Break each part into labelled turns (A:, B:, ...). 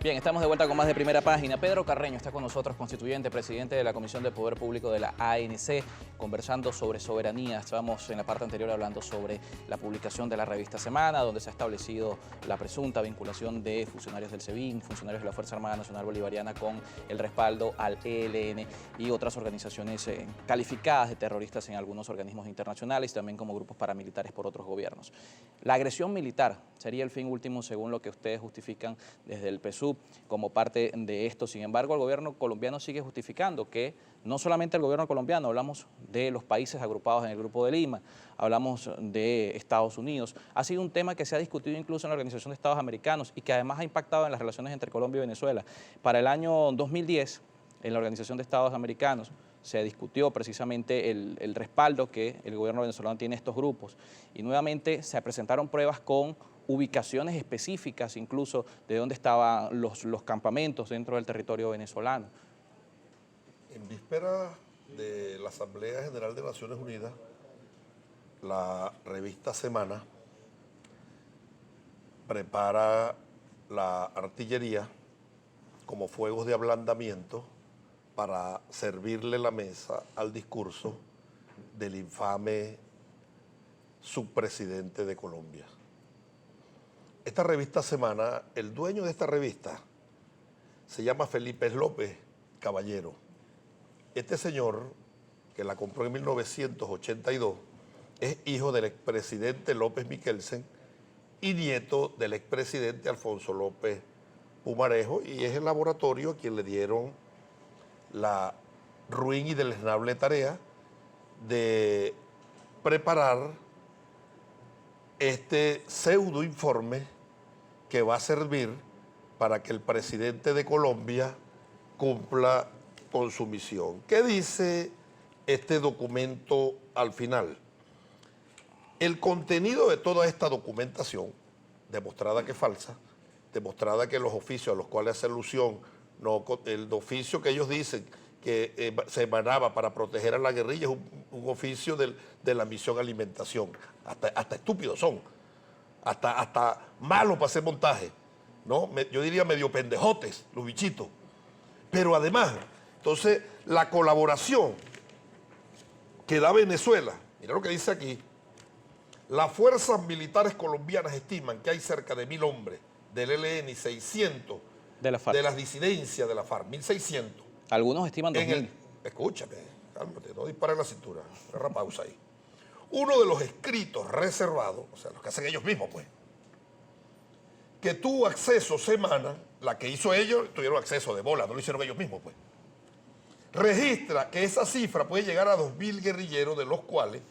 A: Bien, estamos de vuelta con más de Primera Página. Pedro Carreño está con nosotros, constituyente, presidente de la Comisión de Poder Público de la ANC, conversando sobre soberanía. Estábamos en la parte anterior hablando sobre la publicación de la revista Semana, donde se ha establecido la presunta vinculación de funcionarios del SEBIN, funcionarios de la Fuerza Armada Nacional Bolivariana con el respaldo al ELN y otras organizaciones calificadas de terroristas en algunos organismos internacionales y también como grupos paramilitares por otros gobiernos. La agresión militar sería el fin último según lo que ustedes justifican desde el PSUV como parte de esto. Sin embargo, el gobierno colombiano sigue justificando que no solamente el gobierno colombiano, hablamos de los países agrupados en el Grupo de Lima, hablamos de Estados Unidos. Ha sido un tema que se ha discutido incluso en la Organización de Estados Americanos y que además ha impactado en las relaciones entre Colombia y Venezuela. Para el año 2010, en la Organización de Estados Americanos, se discutió precisamente el respaldo que el gobierno venezolano tiene a estos grupos y nuevamente se presentaron pruebas con ubicaciones específicas incluso de dónde estaban los campamentos dentro del territorio venezolano.
B: En víspera de la Asamblea General de Naciones Unidas, la revista Semana prepara la artillería como fuegos de ablandamiento para servirle la mesa al discurso del infame subpresidente de Colombia. Esta revista Semana, el dueño de esta revista se llama Felipe López Caballero. Este señor, que la compró en 1982, es hijo del expresidente López Michelsen y nieto del expresidente Alfonso López Pumarejo, y es el laboratorio a quien le dieron la ruin y deleznable tarea de preparar este pseudo informe que va a servir para que el presidente de Colombia cumpla con su misión. ¿Qué dice este documento al final? El contenido de toda esta documentación, demostrada que es falsa, demostrada que los oficios a los cuales hace alusión, el oficio que ellos dicen que se emanaba para proteger a la guerrilla es un oficio de la misión alimentación. Hasta estúpidos son, hasta malos para hacer montaje, ¿no? Yo diría medio pendejotes, los bichitos. Pero además, entonces, la colaboración que da Venezuela, mira lo que dice aquí, las fuerzas militares colombianas estiman que hay cerca de 1.000 hombres del ELN y 600
A: De la FARC.
B: de las disidencias de la FARC, 1.600.
A: Algunos estiman 2.000.
B: Escúchame, cálmate, no dispares la cintura, agarra pausa ahí. Uno de los escritos reservados, o sea, los que hacen ellos mismos, pues, que tuvo acceso Semana, la que hizo ellos, tuvieron acceso de bola, no lo hicieron ellos mismos, pues, registra que esa cifra puede llegar a 2.000 guerrilleros, de los cuales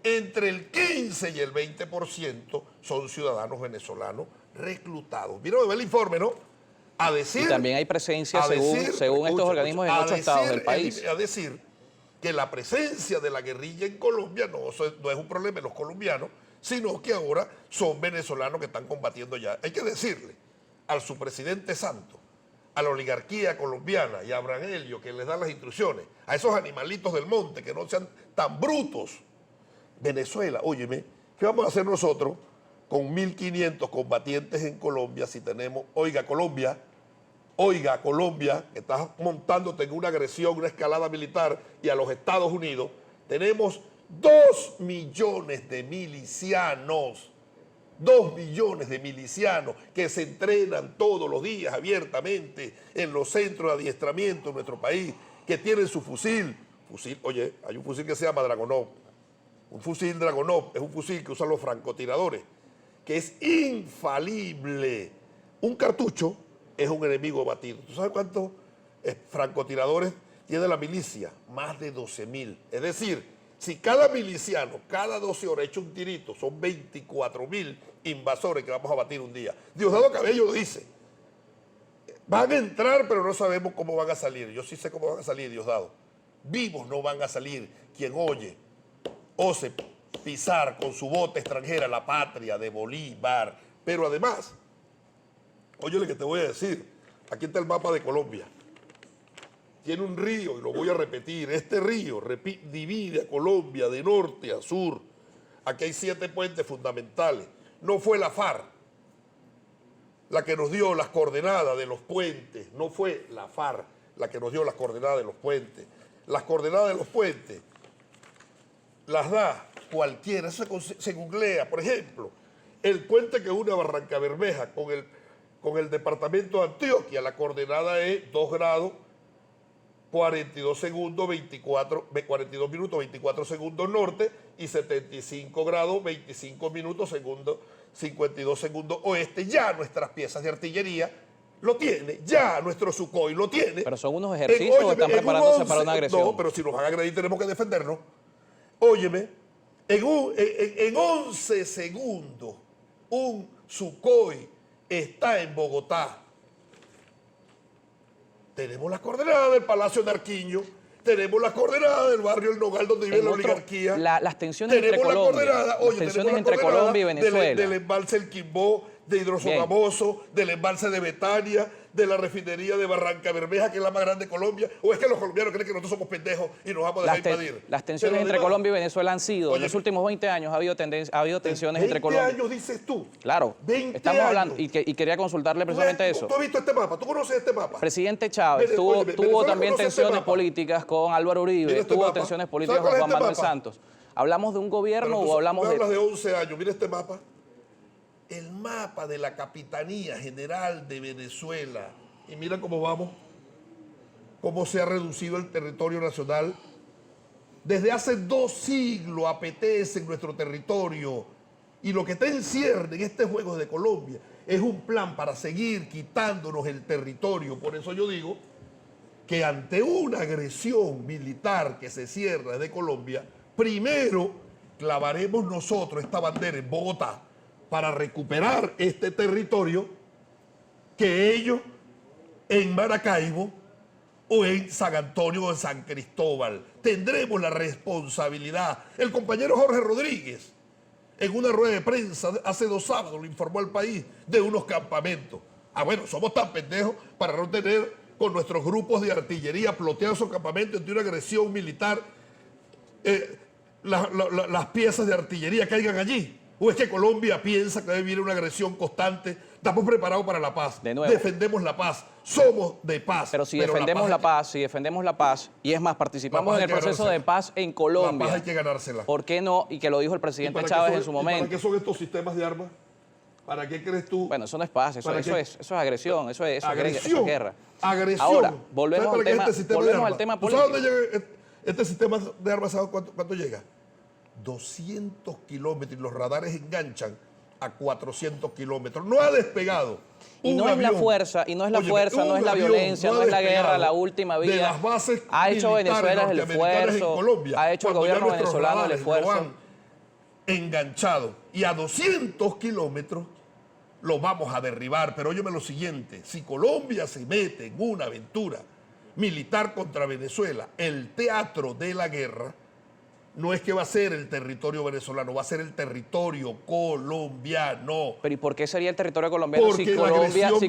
B: entre el 15 y el 20% son ciudadanos venezolanos reclutados. Vieron el informe, ¿no? A decir,
A: y también hay presencia, según estos organismos, en 8 estados del país.
B: A decir que la presencia de la guerrilla en Colombia no es un problema de los colombianos, sino que ahora son venezolanos que están combatiendo ya. Hay que decirle al subpresidente Santos, a la oligarquía colombiana y a Abraham Helio, que les da las instrucciones, a esos animalitos del monte, que no sean tan brutos. Venezuela, óyeme, ¿qué vamos a hacer nosotros con 1.500 combatientes en Colombia si tenemos, oiga Colombia, que estás montándote en una agresión, una escalada militar, y a los Estados Unidos, tenemos 2 millones de milicianos, 2 millones de milicianos que se entrenan todos los días abiertamente en los centros de adiestramiento de nuestro país, que tienen su fusil, oye, hay un fusil que se llama Dragonov, un fusil Dragonov, es un fusil que usan los francotiradores, que es infalible. Un cartucho es un enemigo batido. ¿Tú sabes cuántos francotiradores tiene la milicia? Más de 12.000. Es decir, si cada miliciano, cada 12 horas echa un tirito, son 24.000 invasores que vamos a batir un día. Diosdado Cabello dice, van a entrar pero no sabemos cómo van a salir. Yo sí sé cómo van a salir, Diosdado. Vivos no van a salir. Quien ose pisar con su bota extranjera la patria de Bolívar. Pero además, oye lo que te voy a decir, aquí está el mapa de Colombia. Tiene un río, y lo voy a repetir, este río divide a Colombia de norte a sur. Aquí hay 7 puentes fundamentales. No fue la FARC la que nos dio las coordenadas de los puentes, no fue la FARC la que nos dio las coordenadas de los puentes. Las coordenadas de los puentes las da cualquiera, eso se googlea. Por ejemplo, el puente que une a Barranca Bermeja con el departamento de Antioquia, la coordenada es 2 grados 42 minutos 24 segundos norte y 75 grados 25 minutos 52 segundos oeste. Ya nuestras piezas de artillería lo tiene, ya nuestro Sukhoi lo tiene.
A: Pero son unos ejercicios o están preparándose para una agresión.
B: No, pero si nos van a agredir tenemos que defendernos. Óyeme, en 11 segundos un Sukhoi está en Bogotá. Tenemos las coordenadas del Palacio de Arquiño, tenemos las coordenadas del barrio El Nogal donde vive la oligarquía.
A: Las tensiones entre Colombia y Venezuela.
B: Del embalse El Quimbó, de Hidrosogamoso, del embalse de Betania, de la refinería de Barranca Bermeja, que es la más grande de Colombia. ¿O es que los colombianos creen que nosotros somos pendejos y nos vamos a dejar invadir?
A: Las tensiones entre Colombia y Venezuela han sido, en los últimos 20 años ha habido tensiones entre Colombia.
B: 20 años dices tú.
A: Claro, estamos hablando, y quería consultarle precisamente eso.
B: ¿Tú has visto este mapa? ¿Tú conoces este mapa?
A: Presidente Chávez tuvo también tensiones políticas con Álvaro Uribe, tuvo tensiones políticas con Juan Manuel Santos. ¿Hablamos de un gobierno o hablamos de...?
B: Hablas de 11 años, mira este mapa. El mapa de la Capitanía General de Venezuela. Y mira cómo vamos, cómo se ha reducido el territorio nacional. Desde hace 2 siglos apetece en nuestro territorio. Y lo que está en cierne en este juego de Colombia es un plan para seguir quitándonos el territorio. Por eso yo digo que ante una agresión militar que se cierra desde Colombia, primero clavaremos nosotros esta bandera en Bogotá para recuperar este territorio que ellos en Maracaibo o en San Antonio o en San Cristóbal. Tendremos la responsabilidad. El compañero Jorge Rodríguez, en una rueda de prensa hace 2 sábados, lo informó al país de unos campamentos. Bueno, somos tan pendejos para no tener con nuestros grupos de artillería ploteados esos campamentos ante una agresión militar, las piezas de artillería caigan allí. ¿O es que Colombia piensa que debe vivir una agresión constante? Estamos preparados para la paz.
A: De nuevo.
B: Defendemos la paz. Somos de paz.
A: Pero si defendemos la paz, y es más, participamos en el proceso de paz en Colombia.
B: La paz hay que ganársela.
A: ¿Por qué no? Y que lo dijo el presidente Chávez en su momento.
B: ¿Para qué son estos sistemas de armas? ¿Para qué crees tú?
A: Bueno, eso no es paz, eso es agresión, eso es guerra.
B: Agresión.
A: Ahora, volvemos al tema político.
B: ¿Tú sabes dónde llega este sistema de armas? ¿Sabes cuánto llega? 200 kilómetros y los radares enganchan a 400 kilómetros. No ha despegado.
A: Y no es la fuerza, no es la violencia, no es la guerra, la última vía.
B: De las bases
A: ha hecho Venezuela el esfuerzo, ha hecho el gobierno venezolano el esfuerzo.
B: Enganchado. Y a 200 kilómetros lo vamos a derribar. Pero óyeme lo siguiente, si Colombia se mete en una aventura militar contra Venezuela, el teatro de la guerra no es que va a ser el territorio venezolano, va a ser el territorio colombiano.
A: Pero ¿y por qué sería el territorio colombiano si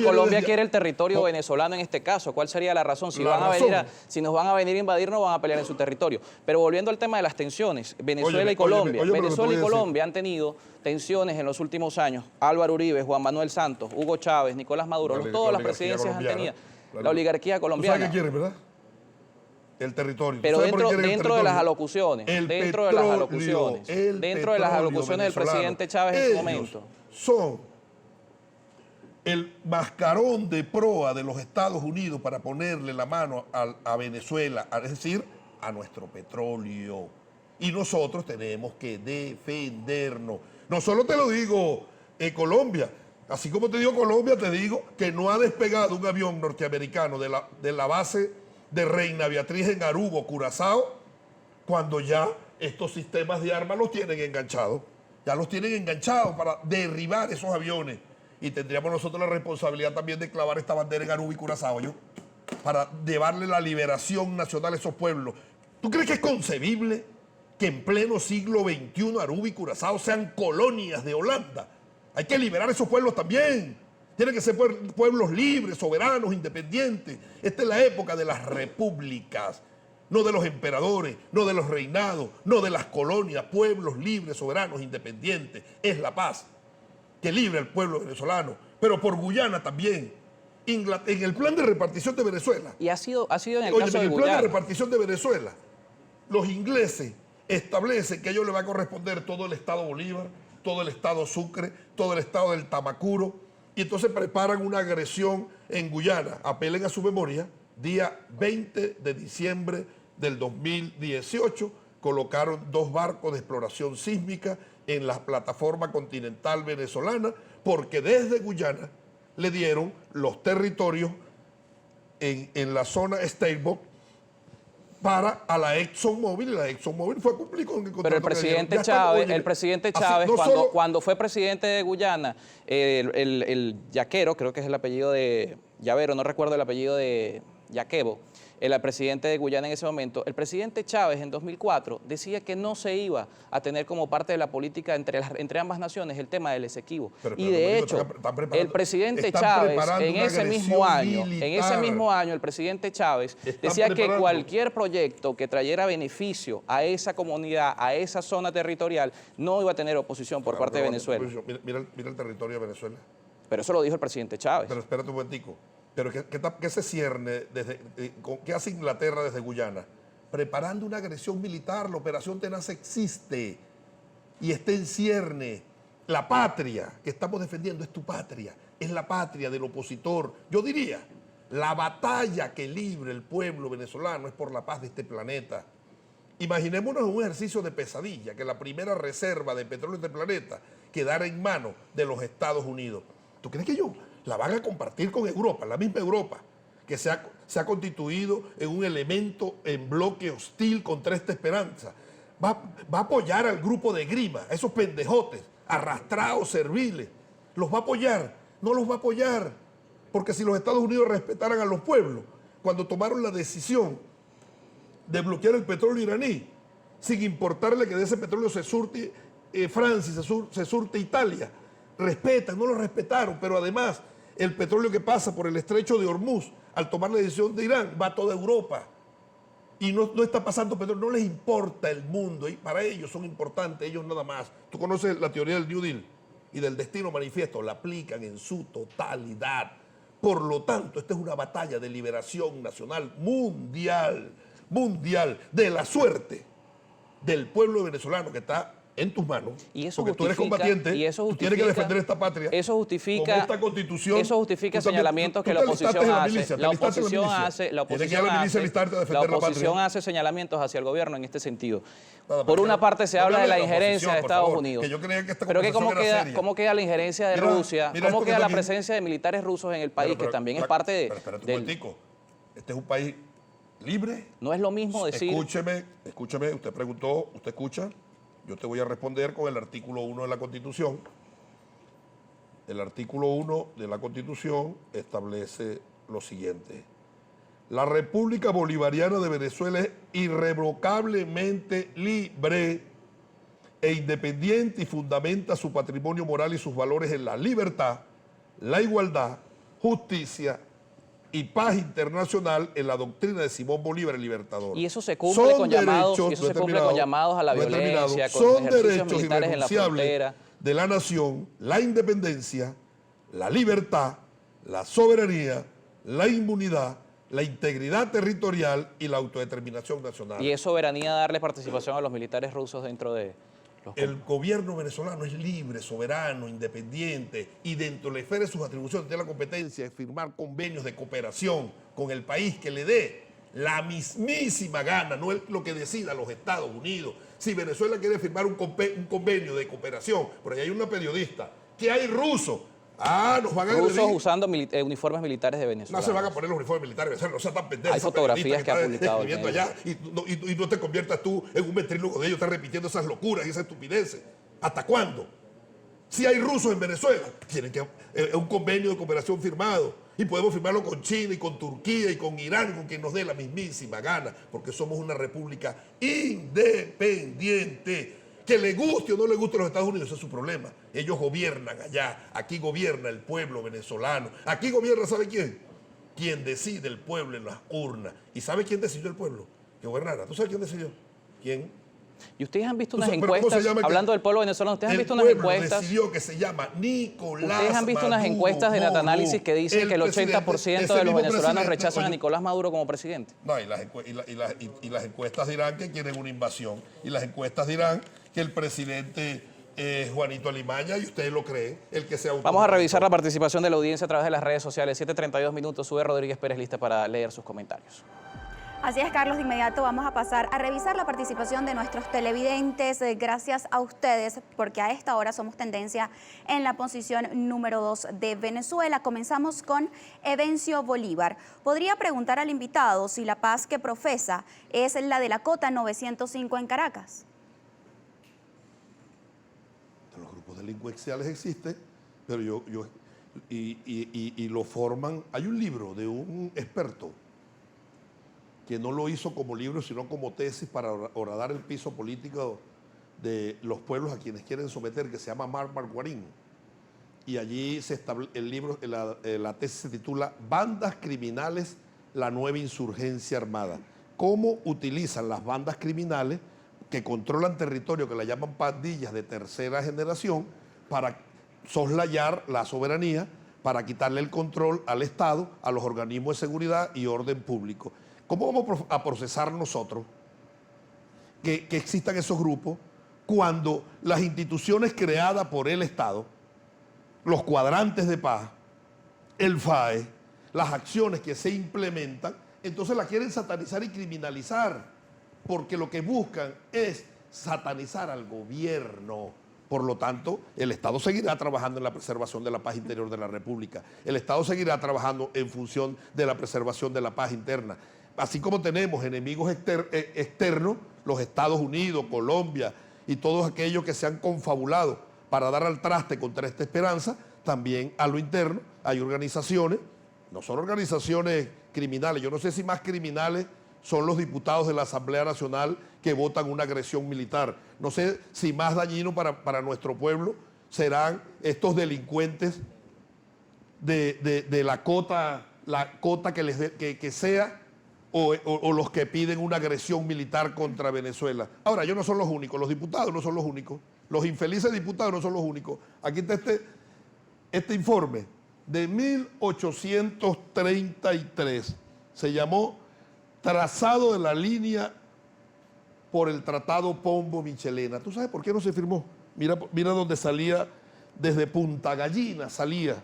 A: Colombia quiere el territorio venezolano en este caso? ¿Cuál sería la razón? Si nos van a venir a invadir, no van a pelear en su territorio. Pero volviendo al tema de las tensiones, Venezuela y Colombia. Venezuela y Colombia han tenido tensiones en los últimos años. Álvaro Uribe, Juan Manuel Santos, Hugo Chávez, Nicolás Maduro, todas las presidencias han tenido. La oligarquía colombiana.
B: ¿Tú sabes qué quieren, verdad? El territorio.
A: Pero dentro de las alocuciones, dentro de las alocuciones del presidente Chávez en su momento.
B: Son el mascarón de proa de los Estados Unidos para ponerle la mano a Venezuela, es decir, a nuestro petróleo. Y nosotros tenemos que defendernos. No solo te lo digo Colombia, así como te digo Colombia, te digo que no ha despegado un avión norteamericano de la base de Reina Beatriz en Aruba, Curazao, cuando ya estos sistemas de armas los tienen enganchados. Ya los tienen enganchados para derribar esos aviones. Y tendríamos nosotros la responsabilidad también de clavar esta bandera en Aruba y Curazao, para llevarle la liberación nacional a esos pueblos. ¿Tú crees que es concebible que en pleno siglo XXI Aruba y Curazao sean colonias de Holanda? Hay que liberar esos pueblos también. Tienen que ser pueblos libres, soberanos, independientes. Esta es la época de las repúblicas, no de los emperadores, no de los reinados, no de las colonias. Pueblos libres, soberanos, independientes. Es la paz que libra al pueblo venezolano. pero por Guyana también. En el plan de repartición de Venezuela.
A: Y ha sido en el
B: Oye,
A: caso
B: en
A: de
B: el plan
A: Guyana.
B: de repartición de Venezuela, los ingleses establecen que a ellos les va a corresponder todo el estado Bolívar, todo el estado Sucre, todo el estado del Tamacuro, y entonces preparan una agresión en Guyana. Apelen a su memoria, día 20 de diciembre del 2018, colocaron 2 barcos de exploración sísmica en la plataforma continental venezolana, porque desde Guyana le dieron los territorios en la zona Stable para a la ExxonMobil, y la ExxonMobil fue a cumplir con el contrato.
A: Pero el presidente Chávez, cuando fue presidente de Guyana, el Yaquero, creo que es el apellido de Llavero, no recuerdo el apellido de Yaquebo, el presidente de Guyana en ese momento, el presidente Chávez en 2004 decía que no se iba a tener como parte de la política entre ambas naciones el tema del Esequibo. Y de hecho, el presidente Chávez en ese mismo año, el presidente Chávez decía que cualquier proyecto que trayera beneficio a esa comunidad, a esa zona territorial, no iba a tener oposición por parte de Venezuela.
B: Mira el territorio de Venezuela.
A: Pero eso lo dijo el presidente Chávez.
B: Pero espérate un momentico. Pero ¿qué se cierne qué hace Inglaterra desde Guyana? Preparando una agresión militar. La operación Tenaz existe y está en cierne. La patria que estamos defendiendo es tu patria, es la patria del opositor. Yo diría, la batalla que libre el pueblo venezolano es por la paz de este planeta. Imaginémonos un ejercicio de pesadilla, que la primera reserva de petróleo de este planeta quedara en manos de los Estados Unidos. ¿Tú crees que ellos la van a compartir con Europa, la misma Europa, que se ha constituido en un elemento en bloque hostil contra esta esperanza? Va a apoyar al grupo de Grima, a esos pendejotes, arrastrados, serviles. ¿Los va a apoyar? No los va a apoyar, porque si los Estados Unidos respetaran a los pueblos, cuando tomaron la decisión de bloquear el petróleo iraní, sin importarle que de ese petróleo se surte Francia, se surte Italia, respetan, no lo respetaron, pero además el petróleo que pasa por el estrecho de Hormuz, al tomar la decisión de Irán, va a toda Europa. Y no está pasando petróleo, no les importa el mundo, y para ellos son importantes, ellos nada más. Tú conoces la teoría del New Deal y del destino manifiesto, la aplican en su totalidad. Por lo tanto, esta es una batalla de liberación nacional mundial, de la suerte del pueblo venezolano que está en tus manos,
A: y eso
B: porque tú eres combatiente, tú tienes que defender esta patria.
A: Eso justifica,
B: con esta constitución.
A: Eso justifica señalamientos que la oposición hace. La oposición hace señalamientos hacia el gobierno en este sentido. Por una parte se habla de la injerencia de Estados Unidos.
B: Que yo creía que esta
A: pero ¿cómo queda la injerencia de Rusia? ¿Cómo queda la presencia de militares rusos en el país, que también es parte de...
B: Espérate un momentico. Este es un país libre.
A: No es lo mismo decir...
B: Escúcheme, usted preguntó, usted escucha. Yo te voy a responder con el artículo 1 de la Constitución. El artículo 1 de la Constitución establece lo siguiente. La República Bolivariana de Venezuela es irrevocablemente libre e independiente y fundamenta su patrimonio moral y sus valores en la libertad, la igualdad, justicia y paz internacional en la doctrina de Simón Bolívar, el libertador.
A: Y eso se cumple con llamados a la violencia, con ejercicios militares en la frontera.
B: De la nación, la independencia, la libertad, la soberanía, la inmunidad, la integridad territorial y la autodeterminación nacional.
A: Y es soberanía darle participación a los militares rusos dentro de...
B: El gobierno venezolano es libre, soberano, independiente y dentro de la esfera de sus atribuciones tiene la competencia de firmar convenios de cooperación con el país que le dé la mismísima gana, no es lo que decida los Estados Unidos. Si Venezuela quiere firmar un convenio de cooperación, por ahí hay una periodista, que hay rusos. Nos van a
A: rusos usando uniformes militares de Venezuela.
B: No se van a poner los uniformes militares de Venezuela, no sean tan pendejos.
A: Hay fotografías que ha publicado
B: allá y no te conviertas tú en un ventrílogo de ellos, estás repitiendo esas locuras y esas estupideces. ¿Hasta cuándo? Si hay rusos en Venezuela, tienen que un convenio de cooperación firmado y podemos firmarlo con China y con Turquía y con Irán, con quien nos dé la mismísima gana, porque somos una república independiente. Que le guste o no le guste a los Estados Unidos, ese es su problema. Ellos gobiernan allá, aquí gobierna el pueblo venezolano. Aquí gobierna, ¿sabe quién? Quien decide el pueblo en las urnas. ¿Y sabe quién decidió el pueblo? Que gobernara. ¿Tú sabes quién decidió? ¿Quién?
A: Y ustedes han visto unas
B: Entonces, ¿pero cómo se
A: encuestas,
B: llama
A: hablando del pueblo venezolano, ustedes han visto unas
B: pueblo
A: encuestas.
B: decidió que se llama Nicolás
A: Ustedes han visto unas
B: Maduro
A: encuestas de Natanálisis
B: Moro,
A: que dicen que el 80% de los venezolanos rechazan a
B: oye,
A: Nicolás Maduro como presidente.
B: No, y las encuestas dirán que quieren una invasión. Y las encuestas dirán que el presidente es Juanito Alimaña, y ustedes lo creen, el que sea autónomo.
A: Vamos a revisar la participación de la audiencia a través de las redes sociales. 7:32 minutos. Sube Rodríguez Pérez lista para leer sus comentarios.
C: Así es, Carlos, de inmediato vamos a pasar a revisar la participación de nuestros televidentes. Gracias a ustedes, porque a esta hora somos tendencia en la posición número 2 de Venezuela. Comenzamos con Evencio Bolívar. ¿Podría preguntar al invitado si la paz que profesa es la de la cota 905 en Caracas?
B: Los grupos delincuenciales existen, pero lo forman. Hay un libro de un experto que no lo hizo como libro, sino como tesis para horadar el piso político de los pueblos a quienes quieren someter, que se llama Marmar Guarín. Y allí el libro, la tesis se titula Bandas Criminales, la nueva insurgencia armada. Cómo utilizan las bandas criminales que controlan territorio, que la llaman pandillas de tercera generación, para soslayar la soberanía, para quitarle el control al Estado, a los organismos de seguridad y orden público. ¿Cómo vamos a procesar nosotros que existan esos grupos cuando las instituciones creadas por el Estado, los cuadrantes de paz, el FAE, las acciones que se implementan, entonces la quieren satanizar y criminalizar, porque lo que buscan es satanizar al gobierno? Por lo tanto, el Estado seguirá trabajando en la preservación de la paz interior de la República. El Estado seguirá trabajando en función de la preservación de la paz interna. Así como tenemos enemigos externos, los Estados Unidos, Colombia y todos aquellos que se han confabulado para dar al traste contra esta esperanza, también a lo interno hay organizaciones, no son organizaciones criminales. Yo no sé si más criminales son los diputados de la Asamblea Nacional que votan una agresión militar. No sé si más dañino para nuestro pueblo serán estos delincuentes de la cota que sea, o los que piden una agresión militar contra Venezuela. Ahora, ellos no son los únicos, los diputados no son los únicos, los infelices diputados no son los únicos. Aquí está este informe de 1833, se llamó Trazado de la línea por el Tratado Pombo-Michelena. ¿Tú sabes por qué no se firmó? Mira dónde salía, desde Punta Gallina salía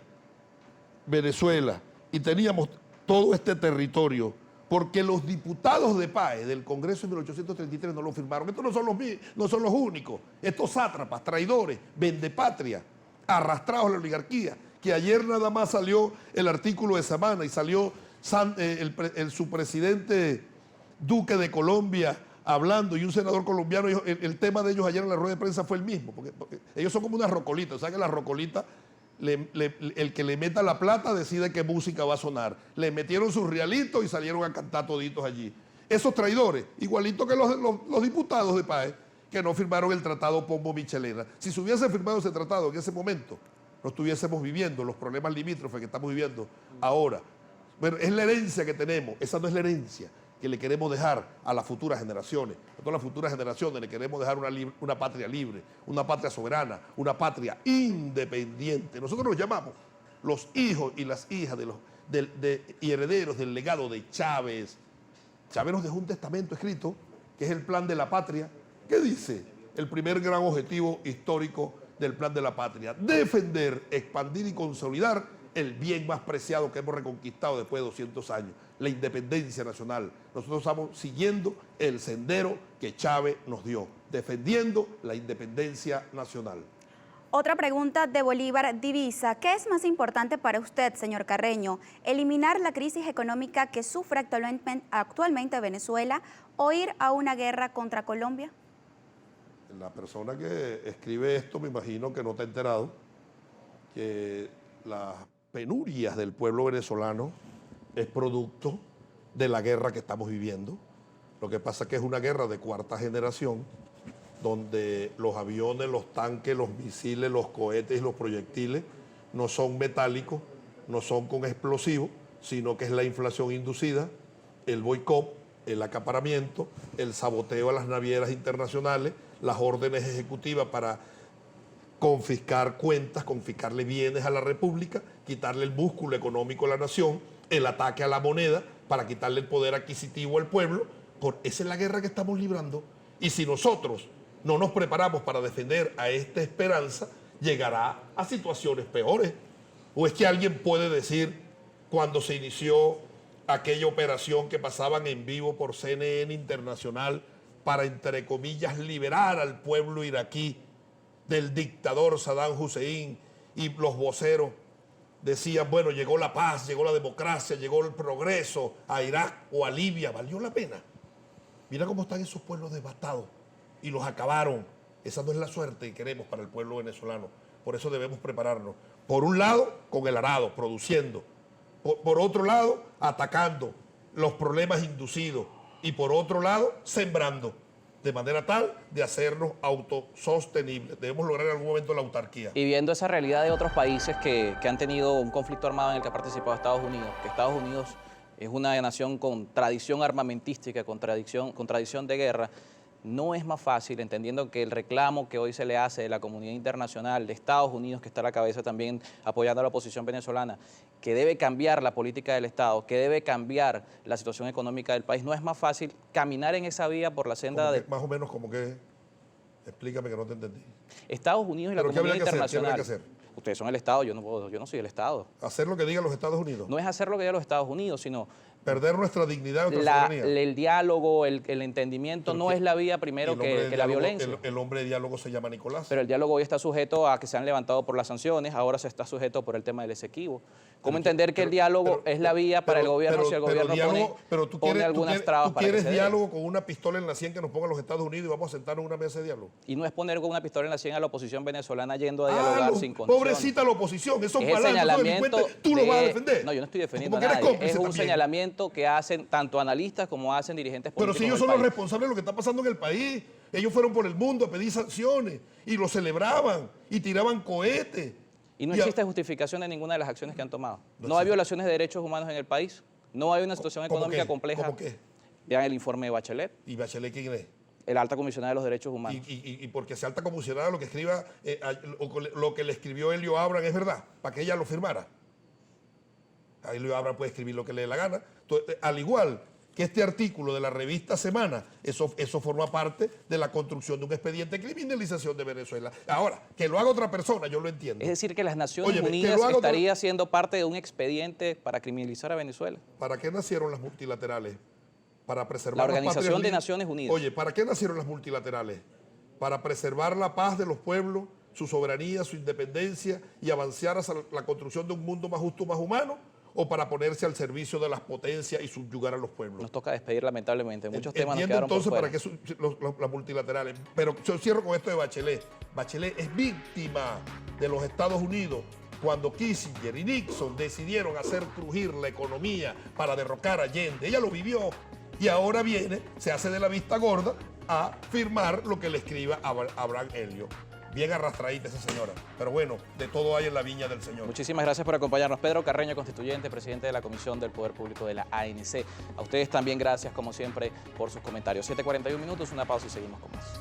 B: Venezuela, y teníamos todo este territorio, porque los diputados de PAE del Congreso en 1833 no lo firmaron. Estos no son los únicos. Estos sátrapas, traidores, vendepatria, arrastrados a la oligarquía, que ayer nada más salió el artículo de Samana y salió su presidente Duque de Colombia hablando, y un senador colombiano. El tema de ellos ayer en la rueda de prensa fue el mismo, porque ellos son como una rocolita. O sea que la rocolita, el que le meta la plata decide qué música va a sonar. Le metieron sus realitos y salieron a cantar toditos allí. Esos traidores, igualito que los diputados de PAE, que no firmaron el tratado Pombo-Michelena. Si se hubiese firmado ese tratado en ese momento, no estuviésemos viviendo los problemas limítrofes que estamos viviendo ahora. Bueno, es la herencia que tenemos. Esa no es la herencia que le queremos dejar a las futuras generaciones. A todas las futuras generaciones le queremos dejar una patria libre, una patria soberana, una patria independiente. Nosotros nos llamamos los hijos y las hijas y herederos del legado de Chávez. Chávez nos dejó un testamento escrito, que es el Plan de la Patria. ¿Qué dice? El primer gran objetivo histórico del Plan de la Patria: defender, expandir y consolidar el bien más preciado que hemos reconquistado después de 200 años, la independencia nacional. Nosotros estamos siguiendo el sendero que Chávez nos dio, defendiendo la independencia nacional.
C: Otra pregunta de Bolívar Divisa. ¿Qué es más importante para usted, señor Carreño? ¿Eliminar la crisis económica que sufre actualmente Venezuela o ir a una guerra contra Colombia?
B: La persona que escribe esto, me imagino que no está enterado que las penurias del pueblo venezolano es producto de la guerra que estamos viviendo. Lo que pasa es que es una guerra de cuarta generación, donde los aviones, los tanques, los misiles, los cohetes y los proyectiles no son metálicos, no son con explosivos, sino que es la inflación inducida, el boicot, el acaparamiento, el saboteo a las navieras internacionales, las órdenes ejecutivas para confiscar cuentas, confiscarle bienes a la República, quitarle el músculo económico a la nación, el ataque a la moneda para quitarle el poder adquisitivo al pueblo. Esa es la guerra que estamos librando. Y si nosotros no nos preparamos para defender a esta esperanza, llegará a situaciones peores. ¿O es que alguien puede decir, cuando se inició aquella operación que pasaban en vivo por CNN Internacional para, entre comillas, liberar al pueblo iraquí del dictador Saddam Hussein, y los voceros decían, bueno, llegó la paz, llegó la democracia, llegó el progreso a Irak o a Libia, ¿valió la pena? Mira cómo están esos pueblos devastados y los acabaron. Esa no es la suerte que queremos para el pueblo venezolano. Por eso debemos prepararnos. Por un lado, con el arado, produciendo. Por otro lado, atacando los problemas inducidos. Y por otro lado, sembrando. De manera tal de hacernos autosostenibles. Debemos lograr en algún momento la autarquía.
A: Y viendo esa realidad de otros países que han tenido un conflicto armado en el que ha participado Estados Unidos, que Estados Unidos es una nación con tradición armamentística, con tradición de guerra, no es más fácil, entendiendo que el reclamo que hoy se le hace de la comunidad internacional, de Estados Unidos, que está a la cabeza también apoyando a la oposición venezolana, que debe cambiar la política del Estado, que debe cambiar la situación económica del país, no es más fácil caminar en esa vía por la senda de...
B: Más o menos como que... Explícame que no te entendí.
A: Estados Unidos y la comunidad internacional.
B: ¿Qué habría que hacer?
A: Ustedes son el Estado, yo no soy el Estado.
B: ¿Hacer lo que digan los Estados Unidos?
A: No es hacer lo que digan los Estados Unidos, sino...
B: Perder nuestra dignidad, nuestra soberanía.
A: El diálogo, el entendimiento no es la vía primero que la violencia.
B: El hombre de diálogo se llama Nicolás.
A: Pero el diálogo hoy está sujeto a que se han levantado por las sanciones, ahora se está sujeto por el tema del Esequibo. ¿Cómo entender que el diálogo es la vía para el gobierno si el gobierno pone algunas trabas para que se dé?
B: ¿Tú quieres diálogo con una pistola en la sien que nos pongan los Estados Unidos y vamos a sentarnos en una mesa de diálogo?
A: Y no es poner con una pistola en la sien a la oposición venezolana yendo a dialogar sin condiciones.
B: Pobrecita la oposición, esos
A: señalamiento
B: tú lo vas a defender.
A: No, yo no estoy defendiendo a nadie. Es un señalamiento que hacen tanto analistas como hacen dirigentes políticos.
B: Pero si ellos son los responsables de lo que está pasando en el país, ellos fueron por el mundo a pedir sanciones y lo celebraban y tiraban cohetes.
A: Y no existe justificación de ninguna de las acciones que han tomado. No hay violaciones de derechos humanos en el país, no hay una situación económica compleja.
B: ¿Cómo qué?
A: Vean el informe de Bachelet.
B: ¿Y Bachelet quién es?
A: El alta comisionada de los derechos humanos.
B: Y porque sea alta comisionada lo que escriba, lo que le escribió Helio Abram es verdad, para que ella lo firmara. Helio Abram puede escribir lo que le dé la gana. Entonces, al igual que este artículo de la revista Semana, eso forma parte de la construcción de un expediente de criminalización de Venezuela. Ahora, que lo haga otra persona, yo lo entiendo.
A: Es decir, que las Naciones Unidas estaría siendo parte de un expediente para criminalizar a Venezuela.
B: ¿Para qué nacieron las multilaterales? Para preservar
A: la Organización de Naciones Unidas.
B: Oye, ¿para qué nacieron las multilaterales? Para preservar la paz de los pueblos, su soberanía, su independencia y avanzar hacia la construcción de un mundo más justo, más humano, o para ponerse al servicio de las potencias y subyugar a los pueblos.
A: Nos toca despedir lamentablemente. Muchos temas nos
B: quedaron
A: entonces
B: por fuera. ¿Para qué las multilaterales? Pero yo cierro con esto de Bachelet. Bachelet es víctima de los Estados Unidos cuando Kissinger y Nixon decidieron hacer crujir la economía para derrocar a Allende. Ella lo vivió y ahora viene, se hace de la vista gorda a firmar lo que le escriba a Abraham Helio. Bien arrastradita esa señora, pero bueno, de todo hay en la viña del Señor.
A: Muchísimas gracias por acompañarnos. Pedro Carreño, constituyente, presidente de la Comisión del Poder Público de la ANC. A ustedes también gracias, como siempre, por sus comentarios. 7:41 minutos, una pausa y seguimos con más.